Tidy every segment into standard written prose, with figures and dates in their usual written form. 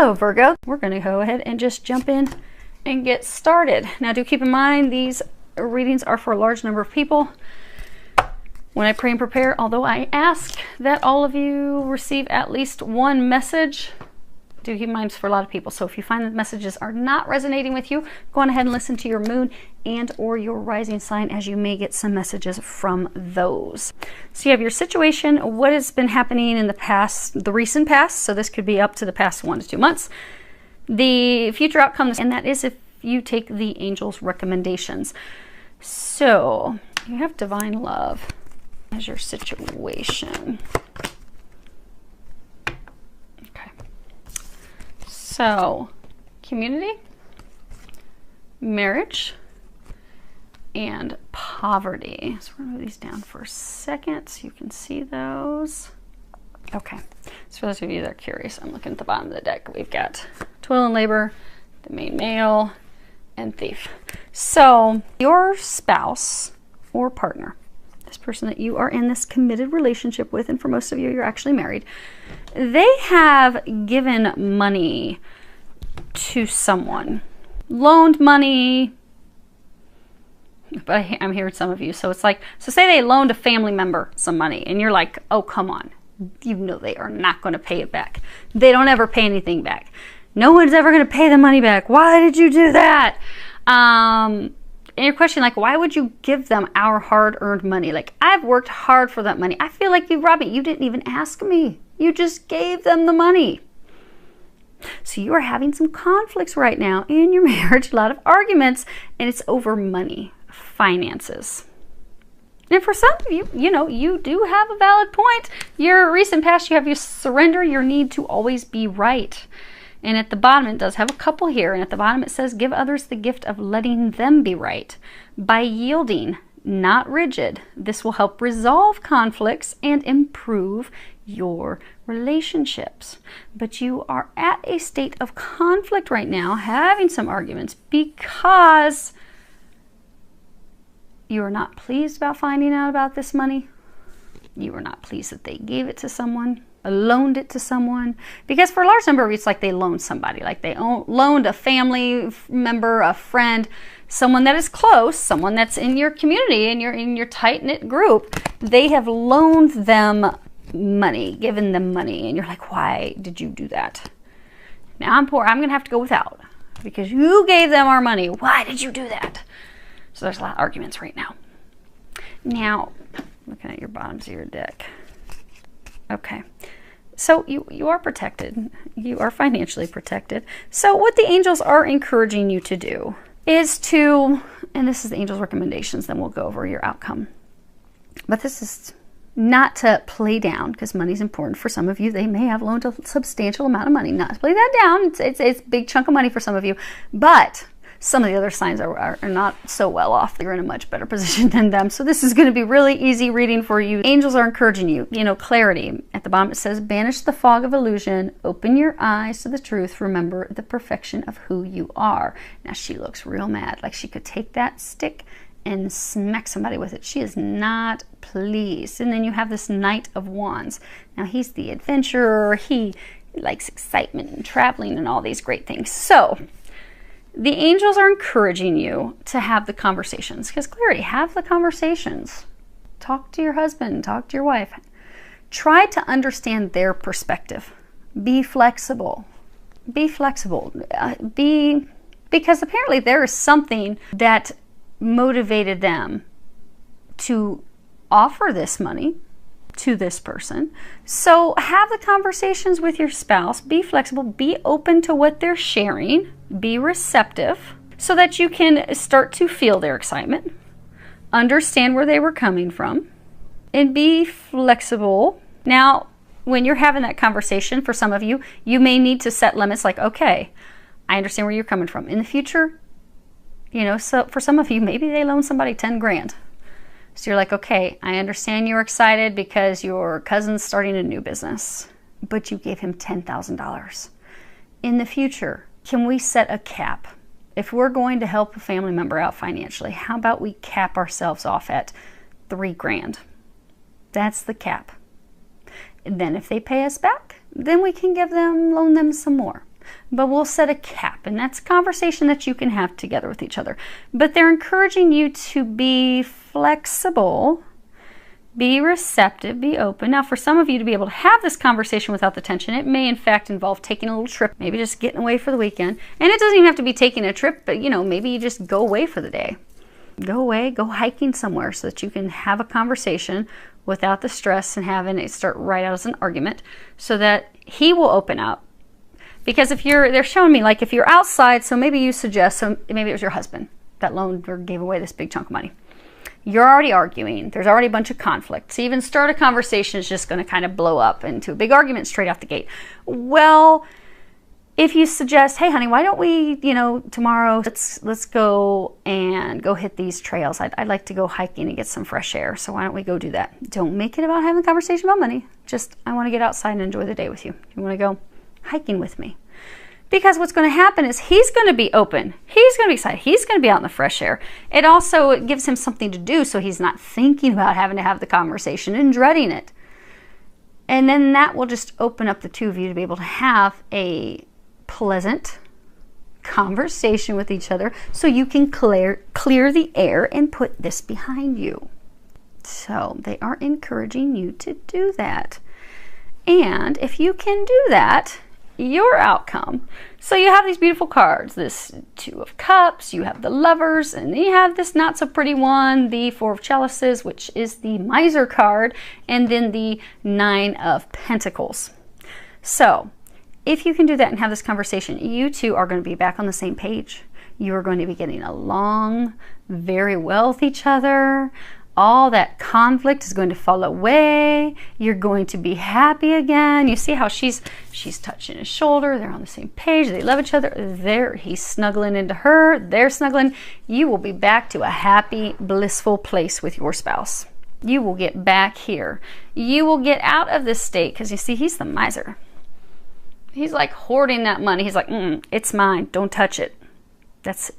Hello, Virgo. We're going to go ahead and just jump in and get started. Now, do keep in mind these readings are for a large number of people. When I pray and prepare, although I ask that all of you receive at least one message, do keep in mind it's for a lot of people. So if you find that messages are not resonating with you, go on ahead and listen to your moon and or your rising sign, as you may get some messages from those. So you have your situation, what has been happening in the past, the recent past. So this could be up to the past 1 to 2 months. The future outcomes, and that is if you take the angel's recommendations. So you have divine love as your situation. Okay. So, community, marriage, and poverty. So we're going to move these down for a second so you can see those. Okay. So for those of you that are curious, I'm looking at the bottom of the deck. We've got toil and labor, the main male, and thief. So your spouse or partner, this person that you are in this committed relationship with, and for most of you, you're actually married, they have given money to someone, loaned money, but I'm hearing some of you. So it's like, so say they loaned a family member some money and you're like, oh, come on. You know they are not going to pay it back. They don't ever pay anything back. No one's ever going to pay the money back. Why did you do that? And your question, like, why would you give them our hard-earned money? Like, I've worked hard for that money. I feel like you robbed me. You didn't even ask me. You just gave them the money. So you are having some conflicts right now in your marriage, a lot of arguments, and it's over money, finances. And for some of you, you know, you do have a valid point. Your recent past, you have your surrender, your need to always be right. And at the bottom, it does have a couple here. And at the bottom, it says, give others the gift of letting them be right. By yielding, not rigid, this will help resolve conflicts and improve your relationships. But you are at a state of conflict right now, having some arguments because you are not pleased about finding out about this money. You are not pleased that they gave it to someone, loaned it to someone. Because for a large number of you, it's like they loaned somebody. Like they loaned a family member, a friend, someone that is close, someone that's in your community, in your tight-knit group. They have loaned them money, given them money. And you're like, why did you do that? Now I'm poor. I'm going to have to go without because you gave them our money. Why did you do that? So there's a lot of arguments right now. Now, looking at your bottoms of your deck. Okay. So you are protected. You are financially protected. So what the angels are encouraging you to do is to, and this is the angels' recommendations, then we'll go over your outcome. But this is not to play down, because money is important for some of you. They may have loaned a substantial amount of money. Not to play that down. It's a big chunk of money for some of you. But some of the other signs are not so well off. You're in a much better position than them. So this is going to be really easy reading for you. Angels are encouraging you, clarity. At the bottom it says, banish the fog of illusion, open your eyes to the truth, remember the perfection of who you are. Now she looks real mad, like she could take that stick and smack somebody with it. She is not pleased. And then you have this Knight of Wands. Now he's the adventurer. He likes excitement and traveling and all these great things. So the angels are encouraging you to have the conversations, because clarity, have the conversations. Talk to your husband, talk to your wife. Try to understand their perspective. Be flexible. Be flexible. Because apparently there is something that motivated them to offer this money to this person. So have the conversations with your spouse. Be flexible. Be open to what they're sharing. Be receptive so that you can start to feel their excitement, understand where they were coming from, and be flexible. Now, when you're having that conversation, for some of you, you may need to set limits like, okay, I understand where you're coming from. In the future, so for some of you, maybe they loan somebody 10 grand. So you're like, okay, I understand you're excited because your cousin's starting a new business, but you gave him $10,000. In the future, can we set a cap? If we're going to help a family member out financially, how about we cap ourselves off at 3 grand? That's the cap. And then if they pay us back, then we can loan them some more. but we'll set a cap, and that's a conversation that you can have together with each other. But they're encouraging you to be flexible, be receptive, be open. Now, for some of you to be able to have this conversation without the tension, it may in fact involve taking a little trip, maybe just getting away for the weekend. And it doesn't even have to be taking a trip, but maybe you just go away for the day. Go away, go hiking somewhere so that you can have a conversation without the stress and having it start right out as an argument, so that he will open up. Because they're showing me, like, if you're outside, so maybe you suggest, so maybe it was your husband that loaned or gave away this big chunk of money. You're already arguing. There's already a bunch of conflict. To even start a conversation is just going to kind of blow up into a big argument straight off the gate. Well, if you suggest, hey, honey, why don't we, tomorrow, let's go and go hit these trails. I'd like to go hiking and get some fresh air. So why don't we go do that? Don't make it about having a conversation about money. Just, I want to get outside and enjoy the day with you. You want to go hiking with me? Because what's going to happen is he's going to be open. He's going to be excited. He's going to be out in the fresh air. It also gives him something to do, so he's not thinking about having to have the conversation and dreading it. And then that will just open up the two of you to be able to have a pleasant conversation with each other, so you can clear the air and put this behind you. So they are encouraging you to do that. And if you can do that, your outcome. So you have these beautiful cards, this Two of Cups, you have the Lovers, and then you have this not so pretty one, the Four of Chalices, which is the Miser card, and then the Nine of Pentacles. So if you can do that and have this conversation, you two are going to be back on the same page. You are going to be getting along very well with each other. All that conflict is going to fall away. You're going to be happy again. You see how she's touching his shoulder. They're on the same page. They love each other. He's snuggling into her. They're snuggling. You will be back to a happy, blissful place with your spouse. You will get back here. You will get out of this state, because you see, he's the miser. He's like hoarding that money. He's like, it's mine. Don't touch it. That's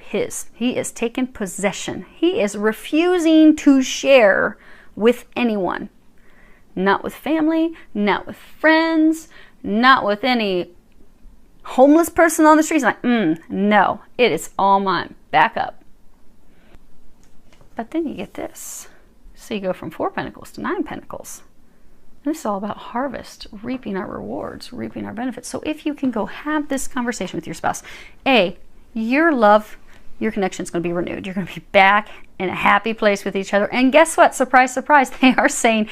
his. He is taking possession. He is refusing to share with anyone. Not with family, not with friends, not with any homeless person on the street. He's like, no, it is all mine. Back up. But then you get this. So you go from 4 Pentacles to 9 Pentacles. And this is all about harvest, reaping our rewards, reaping our benefits. So if you can go have this conversation with your spouse, your love, your connection is going to be renewed. You're going to be back in a happy place with each other. And guess what? Surprise, surprise. They are saying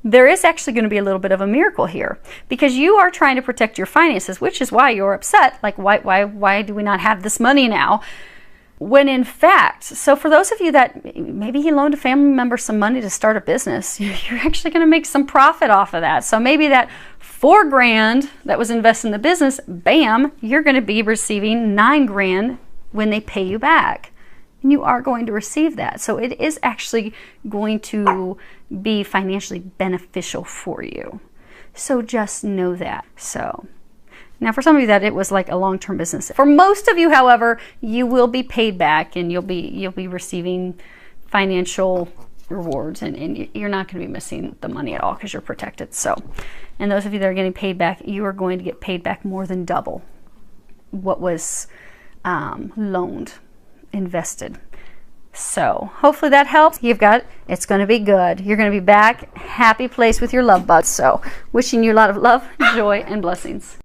there is actually going to be a little bit of a miracle here, because you are trying to protect your finances, which is why you're upset. Like, why do we not have this money now? When in fact, so for those of you that maybe he loaned a family member some money to start a business, you're actually going to make some profit off of that. So maybe that $4,000 that was invested in the business, bam, you're going to be receiving $9,000 when they pay you back. And you are going to receive that. So it is actually going to be financially beneficial for you. So just know that. So now for some of you that it was like a long-term business. For most of you, however, you will be paid back, and you'll be receiving financial rewards, and you're not going to be missing the money at all, because you're protected. So, and those of you that are getting paid back, you are going to get paid back more than double what was loaned, invested. So hopefully that helps. It's going to be good. You're going to be back, happy place with your love bugs. So wishing you a lot of love, joy, and blessings.